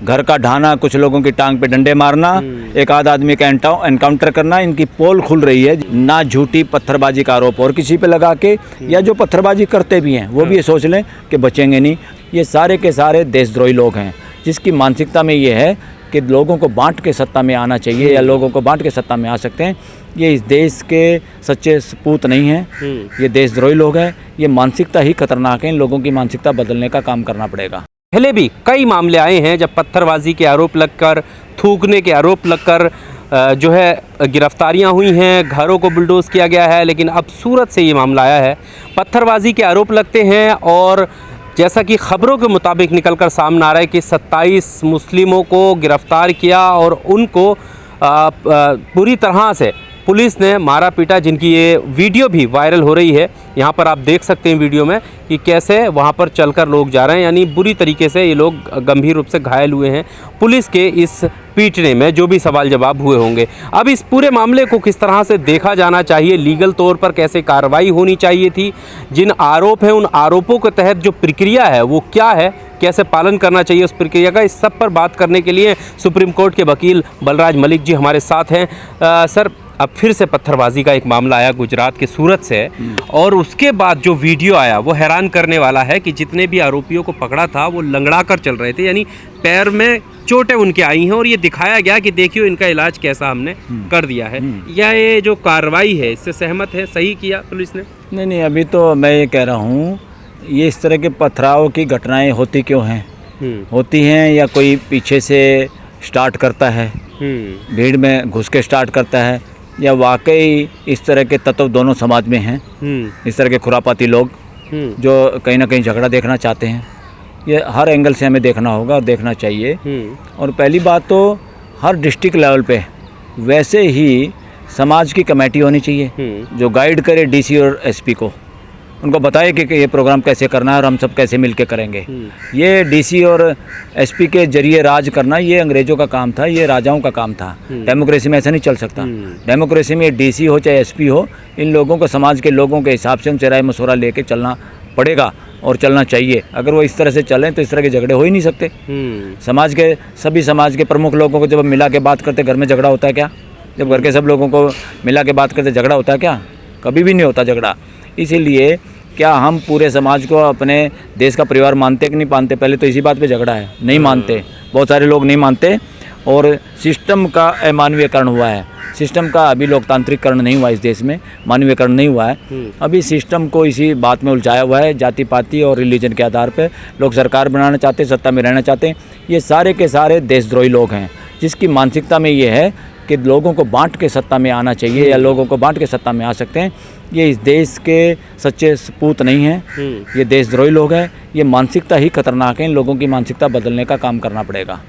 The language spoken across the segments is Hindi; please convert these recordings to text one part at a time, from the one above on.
घर का ढाना, कुछ लोगों की टांग पे डंडे मारना, एक आध आदमी का एनकाउंटर करना, इनकी पोल खुल रही है। ना झूठी पत्थरबाजी का आरोप और किसी पे लगा के, या जो पत्थरबाजी करते भी हैं वो भी ये सोच लें कि बचेंगे नहीं। ये सारे के सारे देशद्रोही लोग हैं, जिसकी मानसिकता में ये है कि लोगों को बांट के सत्ता में आना चाहिए या लोगों को बांट के सत्ता में आ सकते हैं। ये इस देश के सच्चे सपूत नहीं हैं, ये देशद्रोही लोग हैं। ये मानसिकता ही खतरनाक है। इन लोगों की मानसिकता बदलने का काम करना पड़ेगा। पहले भी कई मामले आए हैं जब पत्थरबाजी के आरोप लगकर, थूकने के आरोप लगकर जो है गिरफ्तारियां हुई हैं, घरों को बुलडोज किया गया है। लेकिन अब सूरत से ये मामला आया है, पत्थरबाजी के आरोप लगते हैं और जैसा कि खबरों के मुताबिक निकलकर सामने आ रहा है कि 27 मुस्लिमों को गिरफ्तार किया और उनको पूरी तरह से पुलिस ने मारा पीटा, जिनकी ये वीडियो भी वायरल हो रही है। यहाँ पर आप देख सकते हैं वीडियो में कि कैसे वहाँ पर चलकर लोग जा रहे हैं, यानी बुरी तरीके से ये लोग गंभीर रूप से घायल हुए हैं पुलिस के इस पीटने में, जो भी सवाल जवाब हुए होंगे। अब इस पूरे मामले को किस तरह से देखा जाना चाहिए, लीगल तौर पर कैसे कार्रवाई होनी चाहिए थी, जिन आरोप हैं उन आरोपों के तहत जो प्रक्रिया है वो क्या है, कैसे पालन करना चाहिए उस प्रक्रिया का, इस सब पर बात करने के लिए सुप्रीम कोर्ट के वकील बलराज मलिक जी हमारे साथ हैं। सर, अब फिर से पत्थरबाजी का एक मामला आया गुजरात के सूरत से, और उसके बाद जो वीडियो आया वो हैरान करने वाला है कि जितने भी आरोपियों को पकड़ा था वो लंगड़ा कर चल रहे थे, यानी पैर में चोटें उनके आई हैं और ये दिखाया गया कि देखियो इनका इलाज कैसा हमने कर दिया है। या ये जो कार्रवाई है इससे सहमत है, सही किया पुलिस ने? नहीं, अभी तो मैं ये कह रहा हूँ, ये इस तरह के पथराव की घटनाएं होती क्यों हैं? होती हैं या कोई पीछे से स्टार्ट करता है, भीड़ में घुस के स्टार्ट करता है, या वाकई इस तरह के तत्व दोनों समाज में हैं, इस तरह के खुरापाती लोग जो कहीं ना कहीं झगड़ा देखना चाहते हैं। ये हर एंगल से हमें देखना होगा और देखना चाहिए। और पहली बात तो हर डिस्ट्रिक्ट लेवल पे वैसे ही समाज की कमेटी होनी चाहिए जो गाइड करे डीसी और एसपी को, उनको बताए कि ये प्रोग्राम कैसे करना है और हम सब कैसे मिलके करेंगे। ये डीसी और एसपी के जरिए राज करना ये अंग्रेज़ों का काम था, ये राजाओं का काम था। डेमोक्रेसी में ऐसा नहीं चल सकता। डेमोक्रेसी में डीसी हो चाहे एसपी हो, इन लोगों को समाज के लोगों के हिसाब से उनसे राय मशवरा लेके चलना पड़ेगा और चलना चाहिए। अगर वो इस तरह से चलें तो इस तरह के झगड़े हो ही नहीं सकते। समाज के सभी समाज के प्रमुख लोगों को जब मिला के बात करते, घर में झगड़ा होता है क्या? जब घर के सब लोगों को मिला के बात करते झगड़ा होता है क्या? कभी भी नहीं होता झगड़ा। इसीलिए क्या हम पूरे समाज को अपने देश का परिवार मानते कि नहीं मानते? पहले तो इसी बात पे झगड़ा है, नहीं मानते। बहुत सारे लोग नहीं मानते और सिस्टम का अमानवीयकरण हुआ है। सिस्टम का अभी लोकतांत्रिकरण नहीं हुआ इस देश में, मानवीयकरण नहीं हुआ है। अभी सिस्टम को इसी बात में उलझाया हुआ है, जाति पाति और रिलीजन के आधार पर लोग सरकार बनाना चाहते हैं, सत्ता में रहना चाहते हैं। ये सारे के सारे देशद्रोही लोग हैं, जिसकी मानसिकता में ये है कि लोगों को बांट के सत्ता में आना चाहिए या लोगों को बांट के सत्ता में आ सकते हैं। ये इस देश के सच्चे सपूत नहीं हैं, ये देशद्रोही लोग हैं। ये मानसिकता ही खतरनाक है। इन लोगों की मानसिकता बदलने का काम करना पड़ेगा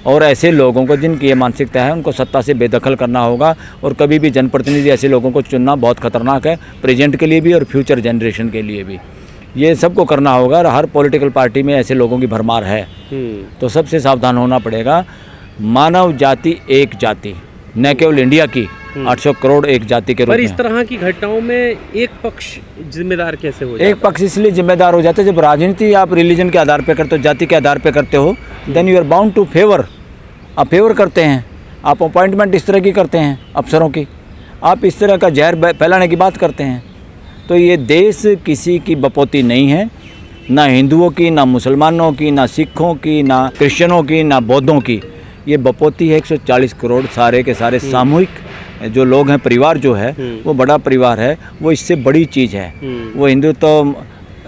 और ऐसे लोगों को जिनकी ये मानसिकता है उनको सत्ता से बेदखल करना होगा। और कभी भी जनप्रतिनिधि ऐसे लोगों को चुनना बहुत खतरनाक है, प्रेजेंट के लिए भी और फ्यूचर जनरेशन के लिए भी। ये सबको करना होगा और हर पॉलिटिकल पार्टी में ऐसे लोगों की भरमार है, तो सबसे सावधान होना पड़ेगा। मानव जाति एक जाति, न केवल इंडिया की 800 करोड़ एक जाति के रूप में। पर इस तरह की घटनाओं में एक पक्ष जिम्मेदार कैसे हो जाता है? एक पक्ष इसलिए जिम्मेदार हो जाता है, जब राजनीति आप रिलीजन के आधार पे करते हो, जाति के आधार पे करते हो, then you are bound to favour. आप फेवर करते हैं, आप अपॉइंटमेंट इस तरह की करते हैं अफसरों की, आप इस तरह का जहर फैलाने की बात करते हैं। तो ये देश किसी की बपोती नहीं है, ना हिंदुओं की, ना मुसलमानों की, ना सिखों की, ना क्रिश्चियनों की, ना बौद्धों की। ये बपोती है 140 करोड़ सारे के सारे सामूहिक जो लोग हैं, परिवार जो है वो बड़ा परिवार है, वो इससे बड़ी चीज़ है। वो हिंदुत्व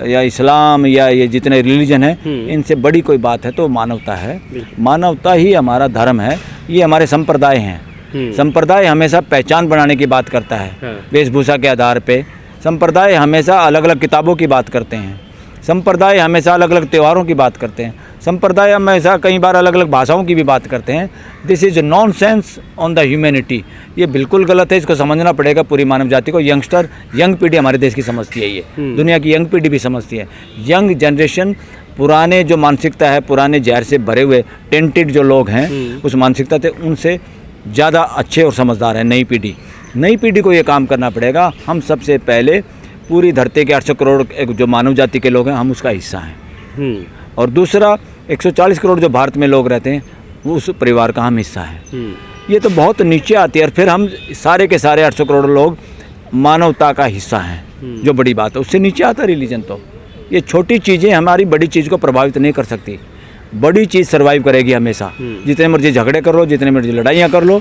या इस्लाम या ये जितने रिलीजन हैं, इनसे बड़ी कोई बात है तो मानवता है। मानवता ही हमारा धर्म है, ये हमारे संप्रदाय हैं। संप्रदाय हमेशा पहचान बनाने की बात करता है वेशभूषा के आधार पे। संप्रदाय हमेशा अलग अलग किताबों की बात करते हैं। संप्रदाय हमेशा अलग अलग त्योहारों की बात करते हैं। संप्रदाय हमेशा कई बार अलग अलग भाषाओं की भी बात करते हैं। This is nonsense on the humanity. ये बिल्कुल गलत है, इसको समझना पड़ेगा पूरी मानव जाति को। यंगस्टर, यंग पीढ़ी हमारे देश की समझती है, ये दुनिया की यंग पीढ़ी भी समझती है। यंग जनरेशन पुराने जो मानसिकता है, पुराने जहर से भरे हुए टेंटेड जो लोग हैं, उस मानसिकता से उनसे ज़्यादा अच्छे और समझदार है नई पीढ़ी। नई पीढ़ी को ये काम करना पड़ेगा। हम सबसे पहले पूरी धरती के 800 करोड़ जो मानव जाति के लोग हैं, हम उसका हिस्सा हैं। और दूसरा, 140 करोड़ जो भारत में लोग रहते हैं वो उस परिवार का हम हिस्सा है। ये तो बहुत नीचे आती है, और फिर हम सारे के सारे 800 करोड़ लोग मानवता का हिस्सा हैं, जो बड़ी बात है। उससे नीचे आता रिलीजन। तो ये छोटी चीज़ें हमारी बड़ी चीज़ को प्रभावित नहीं कर सकती। बड़ी चीज़ सर्वाइव करेगी हमेशा, जितने मर्जी झगड़े कर लो, जितने मर्जी लड़ाइयाँ कर लो।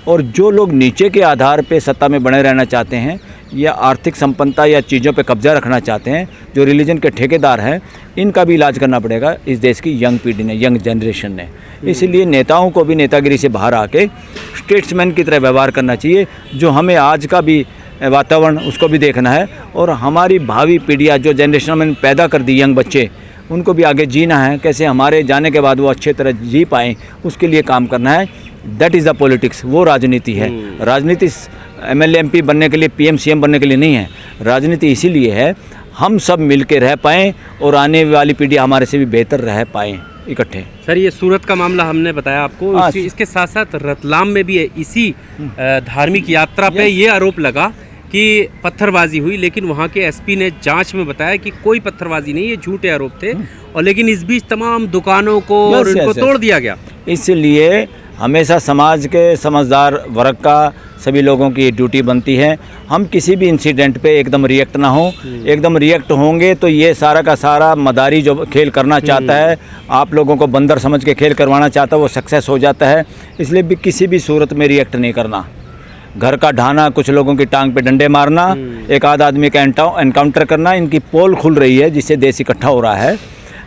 और जो लोग नीचे के आधार पे सत्ता में बने रहना चाहते हैं या आर्थिक संपन्नता या चीज़ों पे कब्जा रखना चाहते हैं, जो रिलीजन के ठेकेदार हैं, इनका भी इलाज करना पड़ेगा इस देश की यंग पीढ़ी ने, यंग जनरेशन ने। इसलिए नेताओं को भी नेतागिरी से बाहर आके स्टेट्समैन की तरह व्यवहार करना चाहिए। जो हमें आज का भी वातावरण उसको भी देखना है, और हमारी भावी पीढ़ियाँ जो जनरेशन में पैदा कर दी यंग बच्चे, उनको भी आगे जीना है। कैसे हमारे जाने के बाद वो अच्छे तरह जी पाएँ, उसके लिए काम करना है। That is the politics. वो राजनीति है। राजनीति MLA MP बनने के लिए, PM CM बनने के लिए नहीं है। राजनीति इसीलिए है हम सब मिल के रह पाएँ और आने वाली पीढ़ी हमारे से भी बेहतर रह पाएँ इकट्ठे। सर, ये सूरत का मामला हमने बताया आपको। इसके साथ साथ रतलाम में भी इसी धार्मिक यात्रा पे ये आरोप लगा कि पत्थरबाजी हुई, लेकिन वहाँ के SP ने जांच में बताया कि कोई पत्थरबाजी नहीं, ये झूठे आरोप थे। और लेकिन इस बीच तमाम दुकानों को और इनको तोड़ दिया गया। इसलिए हमेशा समाज के समझदार वर्ग का, सभी लोगों की ड्यूटी बनती है, हम किसी भी इंसिडेंट पे एकदम रिएक्ट ना हो। एकदम रिएक्ट होंगे तो ये सारा का सारा मदारी जो खेल करना चाहता है, आप लोगों को बंदर समझ के खेल करवाना चाहता है, वो सक्सेस हो जाता है। इसलिए भी किसी भी सूरत में रिएक्ट नहीं करना। घर का ढाना, कुछ लोगों की टांग पे डंडे मारना, एक आध आदमी का एनकाउंटर करना, इनकी पोल खुल रही है जिससे देश इकट्ठा हो रहा है।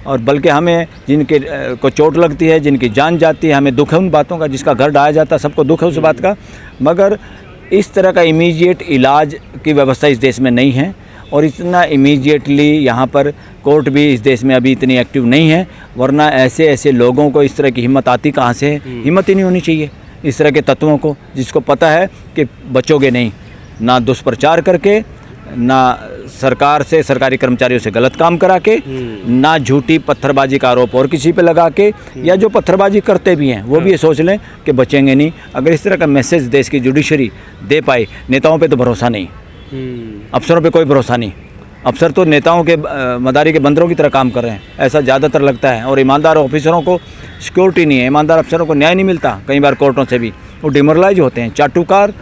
और बल्कि हमें जिनके को चोट लगती है, जिनकी जान जाती है, हमें दुख है उन बातों का। जिसका घर ढाया जाता है, सबको दुख है उस बात का। मगर इस तरह का इमीडिएट इलाज की व्यवस्था इस देश में नहीं है, और इतना इमीडिएटली यहाँ पर कोर्ट भी इस देश में अभी इतनी एक्टिव नहीं है। वरना ऐसे ऐसे लोगों को इस तरह की हिम्मत आती कहाँ से है? हिम्मत ही नहीं होनी चाहिए इस तरह के तत्वों को, जिसको पता है कि बचोगे नहीं, ना दुष्प्रचार करके, ना सरकार से, सरकारी कर्मचारियों से गलत काम करा के, ना झूठी पत्थरबाजी का आरोप और किसी पे लगा के, या जो पत्थरबाजी करते भी हैं वो भी ये सोच लें कि बचेंगे नहीं। अगर इस तरह का मैसेज देश की जुडिशरी दे पाए, नेताओं पे तो भरोसा नहीं, अफसरों पे कोई भरोसा नहीं। अफसर तो नेताओं के मदारी के बंदरों की तरह काम कर रहे हैं, ऐसा ज़्यादातर लगता है। और ईमानदार ऑफिसरों को सिक्योरिटी नहीं है, ईमानदार अफसरों को न्याय नहीं मिलता। कई बार कोर्टों से भी वो डिमोरलाइज होते हैं। चाटुकार,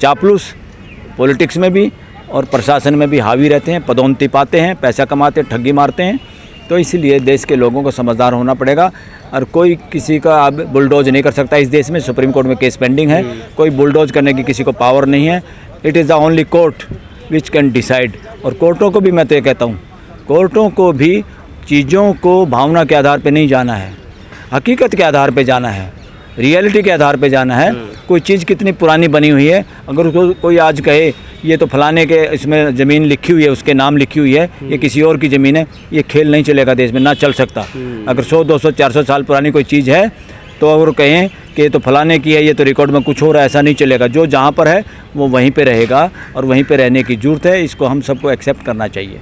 चापलूस पॉलिटिक्स में भी और प्रशासन में भी हावी रहते हैं, पदोन्नति पाते हैं, पैसा कमाते हैं, ठगी मारते हैं। तो इसलिए देश के लोगों को समझदार होना पड़ेगा, और कोई किसी का अब बुलडोज नहीं कर सकता। इस देश में सुप्रीम कोर्ट में केस पेंडिंग है, कोई बुलडोज करने की किसी को पावर नहीं है। It is the only court which can decide. और कोर्टों को भी मैं तो ये कहता हूँ, कोर्टों को भी चीज़ों को भावना के आधार पर नहीं जाना है, हकीकत के आधार पर जाना है, रियलिटी के आधार पे जाना है। कोई चीज़ कितनी पुरानी बनी हुई है, अगर उसको कोई आज कहे ये तो फलाने के इसमें ज़मीन लिखी हुई है, उसके नाम लिखी हुई है, ये किसी और की ज़मीन है, ये खेल नहीं चलेगा देश में, ना चल सकता। अगर 100, 200, 400 साल पुरानी कोई चीज़ है तो अगर कहें कि ये तो फलाने की है, ये तो रिकॉर्ड में कुछ हो रहा है, ऐसा नहीं चलेगा। जो जहाँ पर है वो वहीं पर रहेगा, और वहीं पर रहने की ज़रूरत है। इसको हम सबको एक्सेप्ट करना चाहिए।